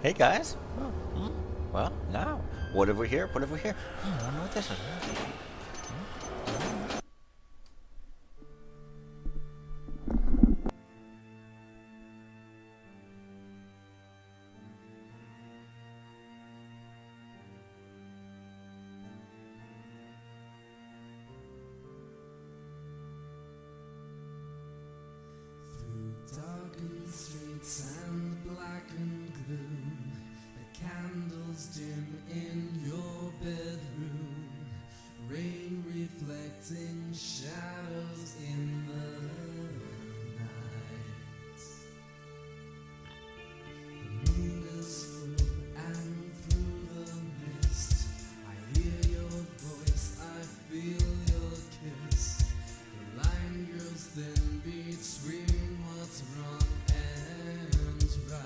Hey guys. Well, now, what have we here? What have we here? I don't know what this is. Darkened streets and blackened gloom, the candles dim in your bedroom, rain reflecting shadows in the night. The moon is full and through the mist I hear your voice, I feel your kiss. The line grows thin between what's wrong and right.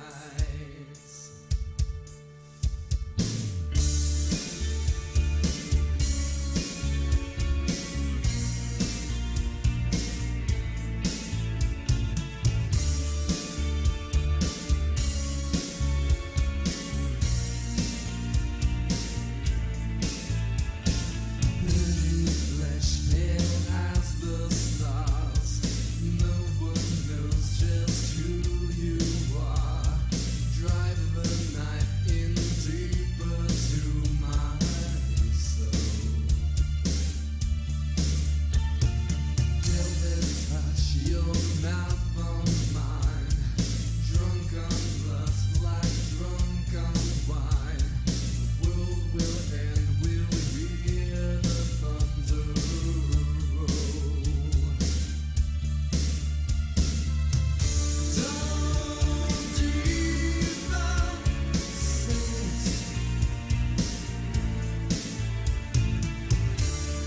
Living flesh pale as the stars, no one knows just who you are. Drive the knife in deeper to my soul. Velvet touch, your mouth on mine. Drunk on lust like drunk on wine. The world will end, we'll hear the thunder roll. Don't even sit.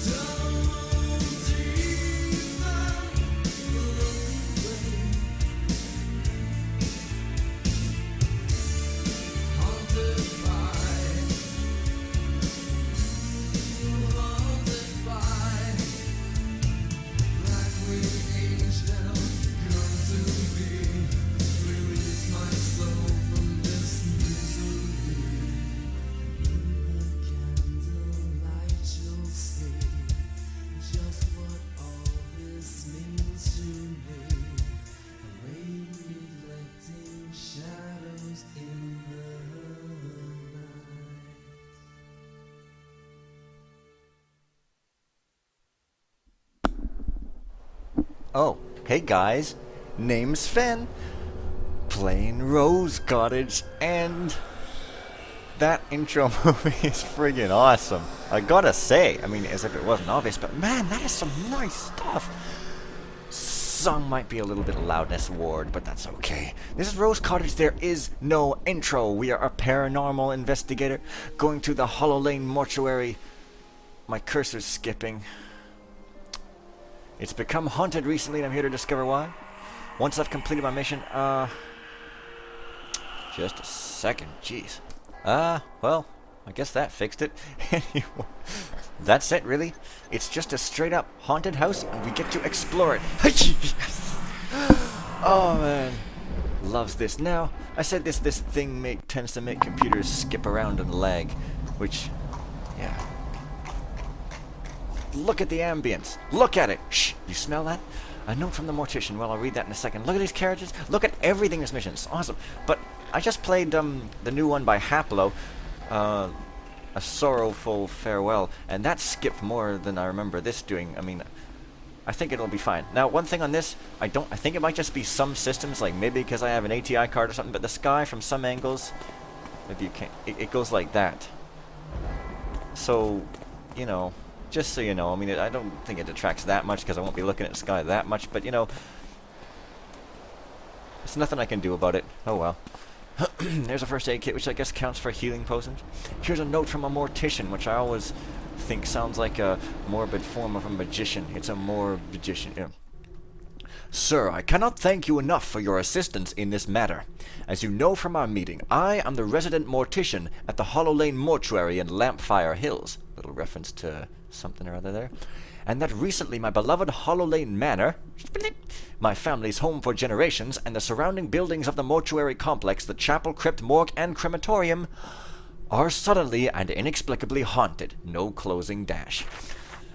Don't even look away. Haunted by black-winged angel, come to me, release my soul from this misery. In the candlelight you'll see just what all this means to me. A rain reflecting shadows in the night. Oh, hey guys. Name's Finn. Playing Rose Cottage, and that intro movie is friggin' awesome. I gotta say, I mean, as if it wasn't obvious, but man, that is some nice stuff. Song might be a little bit loudness ward, but that's okay. This is Rose Cottage. There is no intro. We are a paranormal investigator going to the Hollow Lane mortuary. My cursor's skipping. It's become haunted recently, and I'm here to discover why. Once I've completed my mission, just a second, jeez. Well, I guess that fixed it. Anyway, that's it, really. It's just a straight-up haunted house, and we get to explore it. Yes! Oh, man. Loves this. Now, I said this thing tends to make computers skip around and lag, which, yeah. Look at the ambience. Look at it. Shh. You smell that? A note from the mortician. Well, I'll read that in a second. Look at these carriages. Look at everything in this mission. It's awesome. But I just played the new one by Haplo, A Sorrowful Farewell, and that skipped more than I remember this doing. I mean, I think it'll be fine. Now, one thing on this, I think it might just be some systems, like maybe because I have an ATI card or something, but the sky from some angles, maybe you can't, it goes like that. So, you know, just so you know, I mean, I don't think it detracts that much because I won't be looking at the sky that much, but you know, there's nothing I can do about it. Oh well. There's a first aid kit, which I guess counts for healing potions. Here's a note from a mortician, which I always think sounds like a morbid form of a magician. It's a magician. Yeah. Sir, I cannot thank you enough for your assistance in this matter. As you know from our meeting, I am the resident mortician at the Hollow Lane Mortuary in Lampfire Hills. Little reference to something or other there. And that recently my beloved Hollow Lane Manor, my family's home for generations, and the surrounding buildings of the mortuary complex, the chapel, crypt, morgue, and crematorium, are suddenly and inexplicably haunted. No closing dash.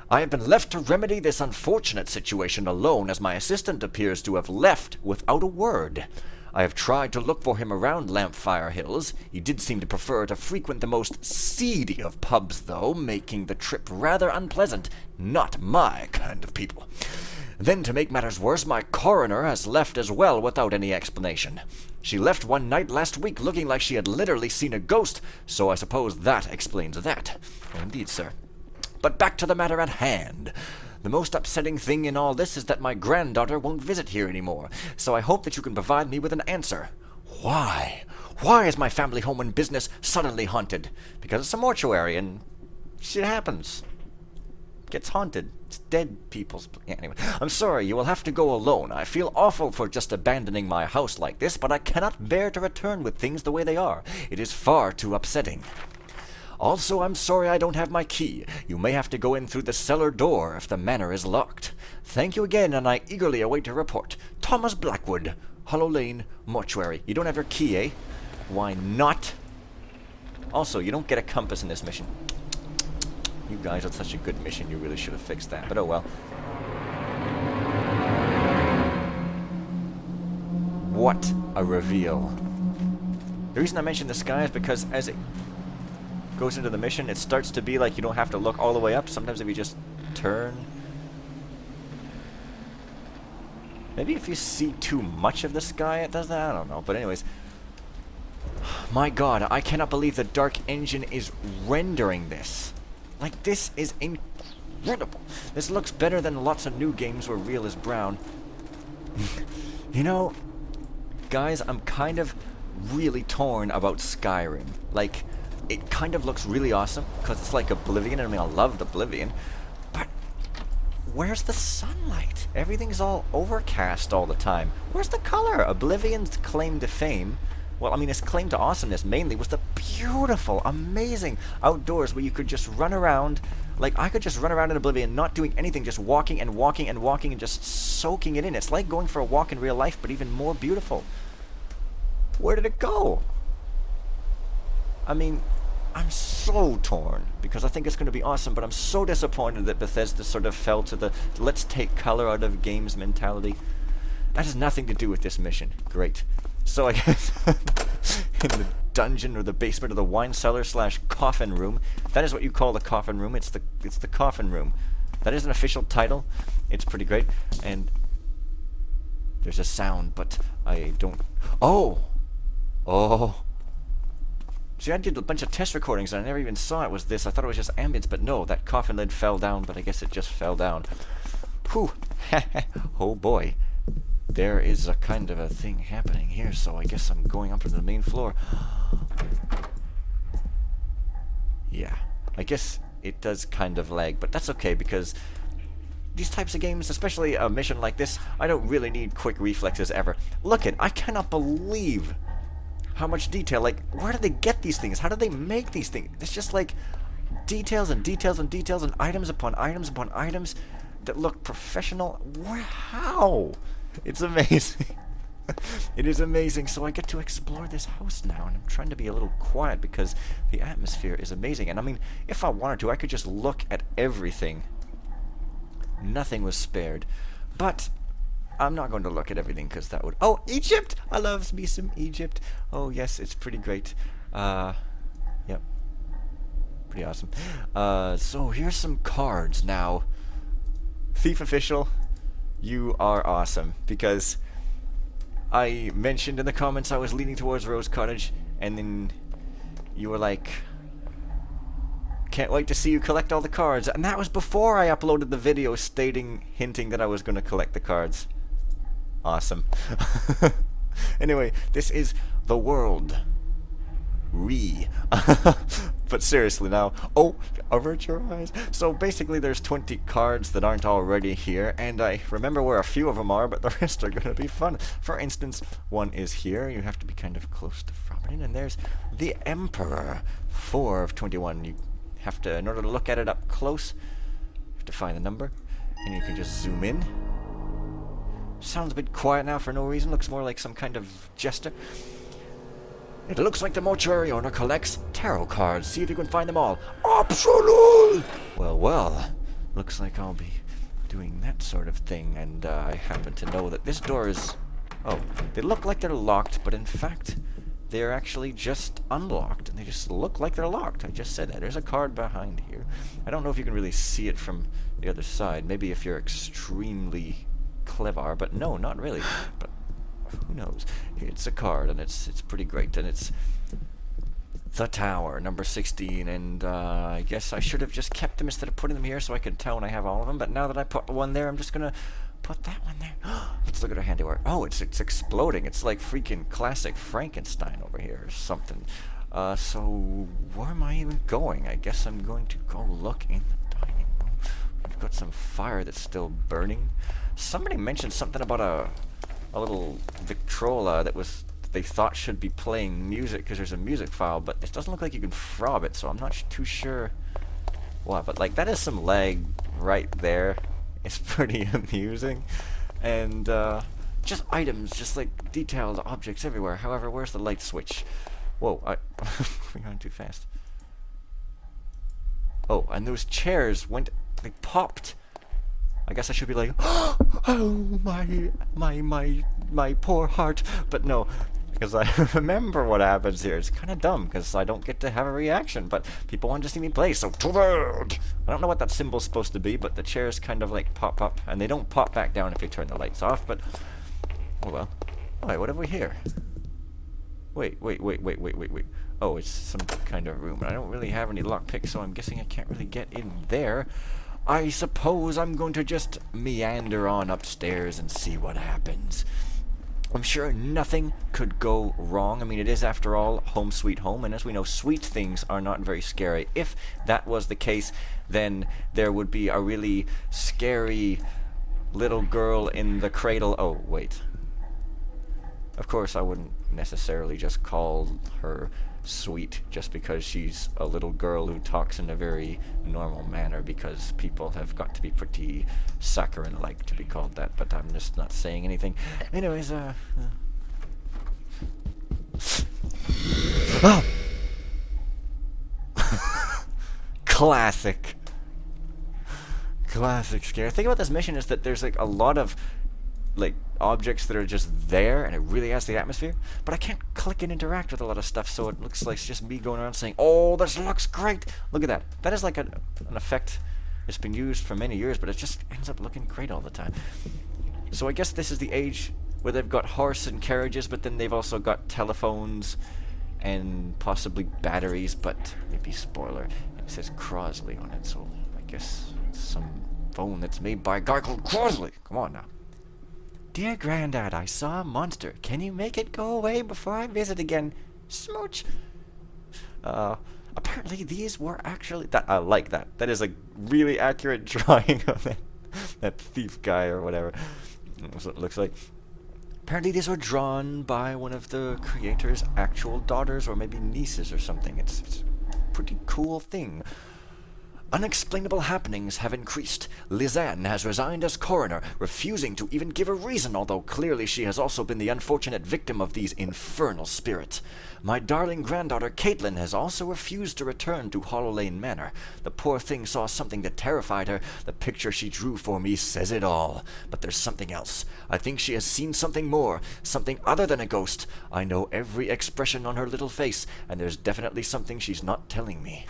I have been left to remedy this unfortunate situation alone, as my assistant appears to have left without a word. I have tried to look for him around Lampfire Hills. He did seem to prefer to frequent the most seedy of pubs, though, making the trip rather unpleasant. Not my kind of people. Then, to make matters worse, my coroner has left as well without any explanation. She left one night last week looking like she had literally seen a ghost, so I suppose that explains that. Oh, indeed, sir. But back to the matter at hand. The most upsetting thing in all this is that my granddaughter won't visit here anymore, so I hope that you can provide me with an answer. Why? Why is my family home and business suddenly haunted? Because it's a mortuary and shit happens. Gets haunted. It's dead people's... Anyway, I'm sorry, you will have to go alone. I feel awful for just abandoning my house like this, but I cannot bear to return with things the way they are. It is far too upsetting. Also, I'm sorry I don't have my key. You may have to go in through the cellar door if the manor is locked. Thank you again, and I eagerly await your report. Thomas Blackwood, Hollow Lane Mortuary. You don't have your key, eh? Why not? Also, you don't get a compass in this mission. You guys had such a good mission, you really should have fixed that, but oh well. What a reveal. The reason I mentioned the sky is because as it goes into the mission, it starts to be like you don't have to look all the way up. Sometimes if you just turn... Maybe if you see too much of the sky, it does that? I don't know. But anyways... My god, I cannot believe the Dark Engine is rendering this. Like, this is incredible. This looks better than lots of new games where real is brown. You know, guys, I'm kind of really torn about Skyrim. Like... It kind of looks really awesome, because it's like Oblivion, and I mean, I loved Oblivion, but where's the sunlight? Everything's all overcast all the time. Where's the color? Oblivion's claim to fame, well, I mean, its claim to awesomeness mainly was the beautiful, amazing outdoors where you could just run around, like, I could just run around in Oblivion, not doing anything, just walking and walking and walking and just soaking it in. It's like going for a walk in real life, but even more beautiful. Where did it go? I mean... I'm so torn, because I think it's going to be awesome, but I'm so disappointed that Bethesda sort of fell to the let's take color out of games mentality. That has nothing to do with this mission. Great. So I guess in the dungeon or the basement of the wine cellar / coffin room, that is what you call the coffin room. It's the coffin room. That is an official title. It's pretty great. And there's a sound, but I don't... Oh! Oh! See, I did a bunch of test recordings and I never even saw it was this. I thought it was just ambience, but no, that coffin lid fell down, but I guess it just fell down. Whew. Oh boy. There is a kind of a thing happening here, so I guess I'm going up to the main floor. Yeah. I guess it does kind of lag, but that's okay, because these types of games, especially a mission like this, I don't really need quick reflexes ever. Look I cannot believe how much detail, like, where do they get these things? How do they make these things? It's just like details and details and details and items upon items upon items that look professional. How? It's amazing. It is amazing. So I get to explore this house now, and I'm trying to be a little quiet because the atmosphere is amazing. And I mean, if I wanted to, I could just look at everything. Nothing was spared. But I'm not going to look at everything because that would... Oh, Egypt! I love me some Egypt. Oh, yes, it's pretty great. Yep. Pretty awesome. So here's some cards now. Thief Official, you are awesome. Because I mentioned in the comments I was leaning towards Rose Cottage, and then you were like... Can't wait to see you collect all the cards. And that was before I uploaded the video hinting that I was going to collect the cards. Awesome. Anyway, this is The World. But seriously now, oh, avert your eyes. So basically there's 20 cards that aren't already here, and I remember where a few of them are, but the rest are going to be fun. For instance, one is here. You have to be kind of close to Robin, and there's the Emperor, 4 of 21. You have to, in order to look at it up close, you have to find the number, and you can just zoom in. Sounds a bit quiet now for no reason. Looks more like some kind of jester. It looks like the mortuary owner collects tarot cards. See if you can find them all. Absolute! Well, well. Looks like I'll be doing that sort of thing. And I happen to know that this door is... Oh, they look like they're locked, but in fact, they're actually just unlocked. And they just look like they're locked. I just said that. There's a card behind here. I don't know if you can really see it from the other side. Maybe if you're extremely clever, but no, not really. But who knows? It's a card, and it's pretty great, and it's the Tower, number 16, and I guess I should have just kept them instead of putting them here so I could tell when I have all of them, but now that I put one there, I'm just gonna put that one there. Let's look at her handiwork. Oh, it's exploding. It's like freaking classic Frankenstein over here or something. So where am I even going? I guess I'm going to go look in the dining room. We've got some fire that's still burning. Somebody mentioned something about a little Victrola that they thought should be playing music because there's a music file, but it doesn't look like you can fob it, so I'm not too sure what. But like that is some lag right there. It's pretty amusing, and just items, just like detailed objects everywhere. However, where's the light switch? Whoa, we're going too fast. Oh, and those chairs they popped. I guess I should be like, oh my poor heart, but no, because I remember what happens here. It's kind of dumb because I don't get to have a reaction, but people want to see me play, so too bad. I don't know what that symbol's supposed to be, but the chairs kind of like pop up, and they don't pop back down if you turn the lights off, but oh well. Alright, what have we here? Wait. Oh, it's some kind of room, and I don't really have any lockpicks, so I'm guessing I can't really get in there. I suppose I'm going to just meander on upstairs and see what happens. I'm sure nothing could go wrong. I mean, it is, after all, home sweet home, and as we know, sweet things are not very scary. If that was the case, then there would be a really scary little girl in the cradle. Oh, wait. Of course, I wouldn't necessarily just call her sweet just because she's a little girl who talks in a very normal manner, because people have got to be pretty saccharine-like to be called that, but I'm just not saying anything. Anyways, oh! Classic scare. The thing about this mission is that there's like a lot of like objects that are just there, and it really adds the atmosphere, but I can't click and interact with a lot of stuff, so it looks like it's just me going around saying, oh, this looks great, look at that. That is like an effect that's been used for many years, but it just ends up looking great all the time. So I guess this is the age where they've got horse and carriages, but then they've also got telephones and possibly batteries, but maybe spoiler, it says Crosley on it, so I guess it's some phone that's made by a guy called Crosley. Come on now. Dear Grandad, I saw a monster. Can you make it go away before I visit again? Smooch. Apparently these were actually... I like that. That is a really accurate drawing of that thief guy or whatever. That's what it looks like. Apparently these were drawn by one of the creator's actual daughters or maybe nieces or something. It's a pretty cool thing. Unexplainable happenings have increased. Lizanne has resigned as coroner, refusing to even give a reason, although clearly she has also been the unfortunate victim of these infernal spirits. My darling granddaughter Caitlin has also refused to return to Hollow Lane Manor. The poor thing saw something that terrified her. The picture she drew for me says it all. But there's something else. I think she has seen something more, something other than a ghost. I know every expression on her little face, and there's definitely something she's not telling me.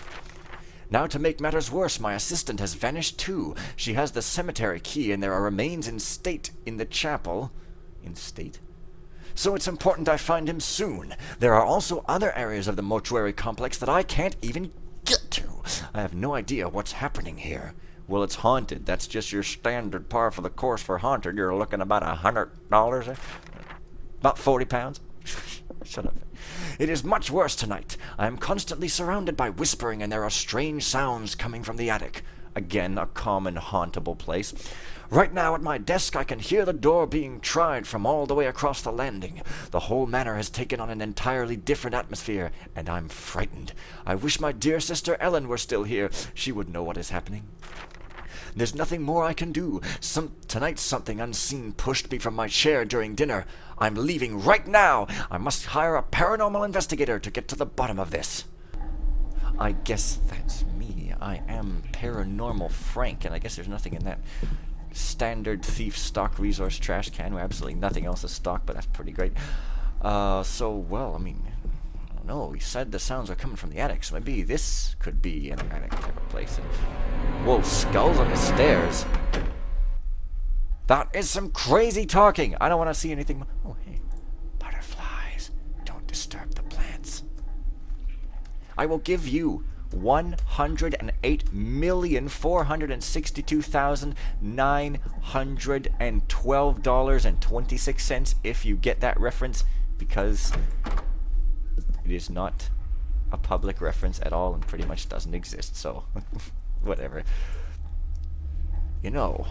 Now, to make matters worse, my assistant has vanished too. She has the cemetery key, and there are remains in state in the chapel. In state? So it's important I find him soon. There are also other areas of the mortuary complex that I can't even get to. I have no idea what's happening here. Well, it's haunted. That's just your standard par for the course for haunted. You're looking about $100, about £40. Shut up. It is much worse tonight. I am constantly surrounded by whispering, and there are strange sounds coming from the attic. Again, a common hauntable place. Right now at my desk I can hear the door being tried from all the way across the landing. The whole manor has taken on an entirely different atmosphere, and I'm frightened. I wish my dear sister Ellen were still here. She would know what is happening. There's nothing more I can do. Tonight something unseen pushed me from my chair during dinner. I'm leaving right now. I must hire a paranormal investigator to get to the bottom of this. I guess that's me. I am Paranormal Frank, and I guess there's nothing in that standard thief stock resource trash can where absolutely nothing else is stock, but that's pretty great. Well, I mean, I don't know. He said the sounds are coming from the attic, so maybe this could be an attic type of place. And, whoa, skulls on the stairs. That is some crazy talking. I don't want to see anything. Oh, hey. Butterflies. Don't disturb the plants. I will give you $108,462,912.26 if you get that reference, because it is not a public reference at all and pretty much doesn't exist, so whatever. You know,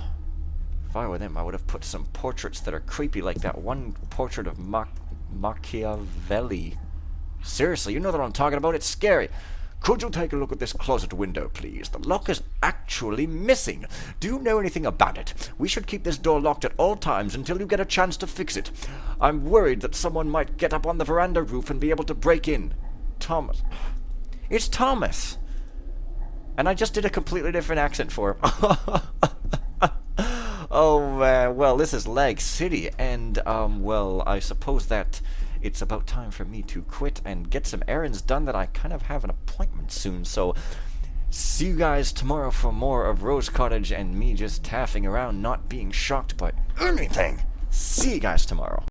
if I were them, I would have put some portraits that are creepy, like that one portrait of Machiavelli. Seriously, you know what I'm talking about? It's scary. Could you take a look at this closet window, please? The lock is actually missing. Do you know anything about it? We should keep this door locked at all times until you get a chance to fix it. I'm worried that someone might get up on the veranda roof and be able to break in. Thomas. It's Thomas. And I just did a completely different accent for him. Oh, man. Well, this is Lag City, and, well, I suppose that it's about time for me to quit and get some errands done that I kind of have an appointment soon, so see you guys tomorrow for more of Rose Cottage and me just taffing around not being shocked by anything. See you guys tomorrow.